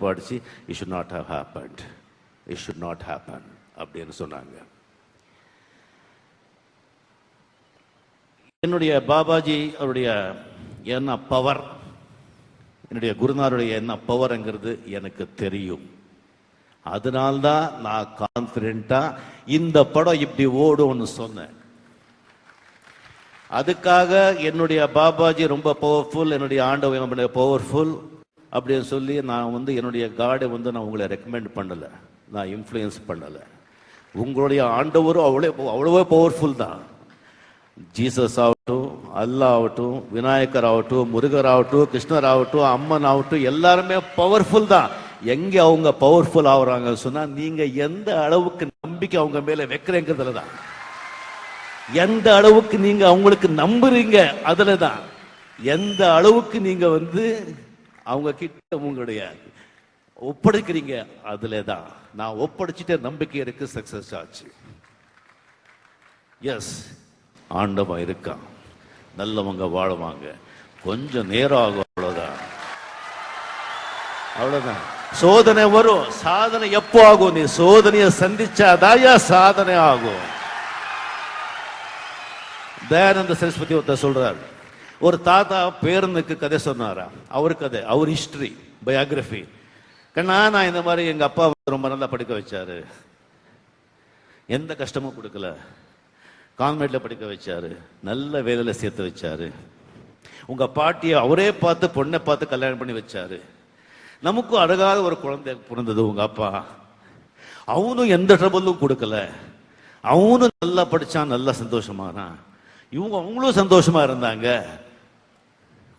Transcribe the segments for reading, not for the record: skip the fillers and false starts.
படிச்சு it should not have happened, it should not happen அப்படின்னு சொன்னாங்க. என்னுடைய பாபாஜி அவருடைய என்ன பவர், என்னுடைய குருநாருடைய என்ன பவர்ங்கிறது எனக்கு தெரியும். அதனால்தான் நான் கான்ஃபிடென்ட்டா இந்த படம் இப்படி ஓடும்னு சொன்னேன். அதுக்காக என்னுடைய பாபாஜி ரொம்ப பவர்ஃபுல், என்னுடைய ஆண்டவன் பவர்ஃபுல் அப்படின்னு சொல்லி நான் என்னுடைய காடை நான் உங்களை ரெக்கமெண்ட் பண்ணலை, நான் இன்ஃப்ளூயன்ஸ் பண்ணலை. உங்களுடைய ஆண்டவரும் அவ்வளவோ பவர்ஃபுல் தான். ஜீசஸ் ஆகட்டும், அல்லா ஆகட்டும், விநாயகர் ஆகட்டும், முருகர் ஆகட்டும், கிருஷ்ணர் ஆகட்டும், அம்மன் ஆகட்டும், எல்லாருமே பவர்ஃபுல் தான். எங்க அவங்க பவர்ஃபுல் ஆகுறாங்க சொன்னா நீங்க எந்த அளவுக்கு நம்பிக்கை அவங்க மேல வைக்கிறீங்கிறதுல தான், எந்த அளவுக்கு நீங்க அவங்களுக்கு நம்புறீங்க அதுலதான், எந்த அளவுக்கு நீங்க அவங்க கிட்ட உங்களுடைய ஒப்படைக்கிறீங்க அதுலதான். நான் ஒப்படைச்சிட்டே நம்பிக்கை இருக்கு, சக்சஸ் ஆச்சு. எஸ், ஆண்டவன் இருக்கான், நல்லவங்க வாழுவாங்க, கொஞ்சம் நேரம் ஆகும், அவ்வளவுதான். அவ்வளவுதான். சோதனை வரும், சாதனை எப்போ ஆகும்? நீ சோதனையை சந்திச்சாதாயா சாதனை ஆகும். தயானந்த சரஸ்வதி ஒருத்தர் சொல்றாரு, ஒரு தாத்தா பேரனுக்கு கதை சொன்னாரா, அவர் கதை, அவர் ஹிஸ்டரி, பயோகிராஃபி. கண்ணா, நான் இந்த மாதிரி எங்க அப்பா ரொம்ப நல்லா படிக்க வச்சாரு, எந்த கஷ்டமும் கொடுக்கல, கான்வென்ட்ல படிக்க வச்சாரு, நல்ல வேலையில சேர்த்து வச்சாரு, உங்க பாட்டியை அவரே பார்த்து பொண்ணை பார்த்து கல்யாணம் பண்ணி வச்சாரு, நமக்கும் அழகாத ஒரு குழந்தை பிறந்தது உங்க அப்பா, அவனும் எந்த ட்ரபிளும் கொடுக்கல, அவனும் நல்லா படிச்சான், நல்லா சந்தோஷமானான், அவங்களும் சந்தோஷமா இருந்தாங்க.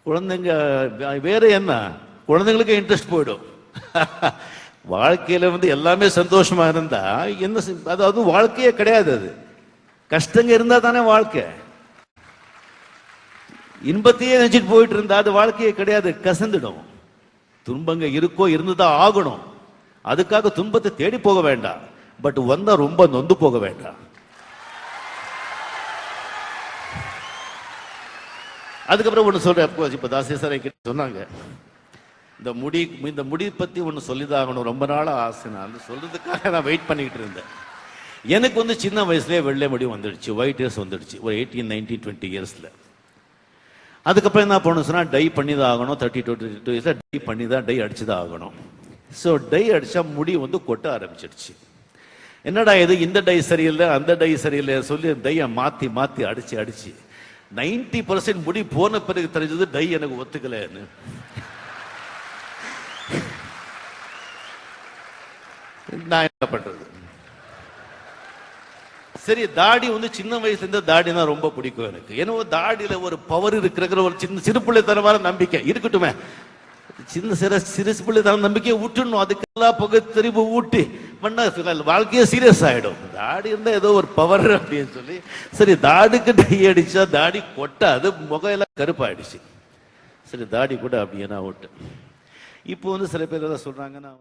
குழந்தைங்க வேற என்ன, குழந்தைங்களுக்கு இன்ட்ரெஸ்ட் போயிடும். வாழ்க்கையில எல்லாமே சந்தோஷமா இருந்தா என்ன, அதாவது வாழ்க்கையே கிடையாது. அது கஷ்டங்க இருந்தா தானே வாழ்க்கை. இன்பத்தையே நினைச்சிட்டு போயிட்டு இருந்தா அது வாழ்க்கையே கிடையாது, கசந்துடும். துன்பங்க இருக்கோ, இருந்துதான் ஆகணும். அதுக்காக துன்பத்தை தேடி போக வேண்டாம், பட் வந்தா ரொம்ப நொந்து போக வேண்டாம். அதுக்கப்புறம் ஒன்று சொல்றேன். இப்ப தாசிய சார் சொன்னாங்க, இந்த முடி பத்தி ஒன்று சொல்லிதான் ஆகணும், ரொம்ப நாளா ஆசை. நான் சொல்றதுக்காக நான் வெயிட் பண்ணிக்கிட்டு இருந்தேன். எனக்கு சின்ன வயசுலேயே வெள்ளை முடி வந்துடுச்சு, ஒயிட் ஹேர்ஸ் வந்துடுச்சு, ஒரு 18, 19, 20 இயர்ஸ்ல. அதுக்கப்புறம் என்ன பண்ணணும் சொன்னா, டை பண்ணி தான் ஆகணும். 30, 22 இயர்ஸ்ல டை பண்ணி தான், டை அடிச்சு தான் ஆகணும். ஸோ டை அடிச்சா முடி கொட்ட ஆரம்பிச்சிடுச்சு. என்னடா இது, இந்த டை சரியில்லை, அந்த டை சரியில்லை சொல்லி டையை மாத்தி மாத்தி அடிச்சு அடிச்சு 90% முடி போன பிறகு தெரிஞ்சது டை எனக்கு ஒத்துக்கலன்னு. நான் என்ன பண்றது? சரி, தாடி சின்ன வயசுல இருந்து தாடி தான் ரொம்ப பிடிக்கும் எனக்கு. ஏன்னா தாடியில ஒரு பவர் இருக்கிற ஒரு சின்ன சிறு பிள்ளைத்தனமான நம்பிக்கை இருக்கட்டுமே. சின்ன சிறு பிள்ளைத்தன நம்பிக்கையை விட்டுணும், அதுக்கெல்லாம் புகை தெரிவு ஊட்டி பண்ணா வாழ்க்கையே சீரியஸ் ஆயிடும். தாடி இருந்தா ஏதோ ஒரு பவர் அப்படின்னு சொல்லி சரி தாடிக்கு டை அடிச்சா தாடி கொட்டாது, முகம் எல்லாம் கருப்பாயிடுச்சு. சரி தாடி கூட அப்படியே நான் விட்டு. இப்போ சில பேர் சொல்றாங்கன்னா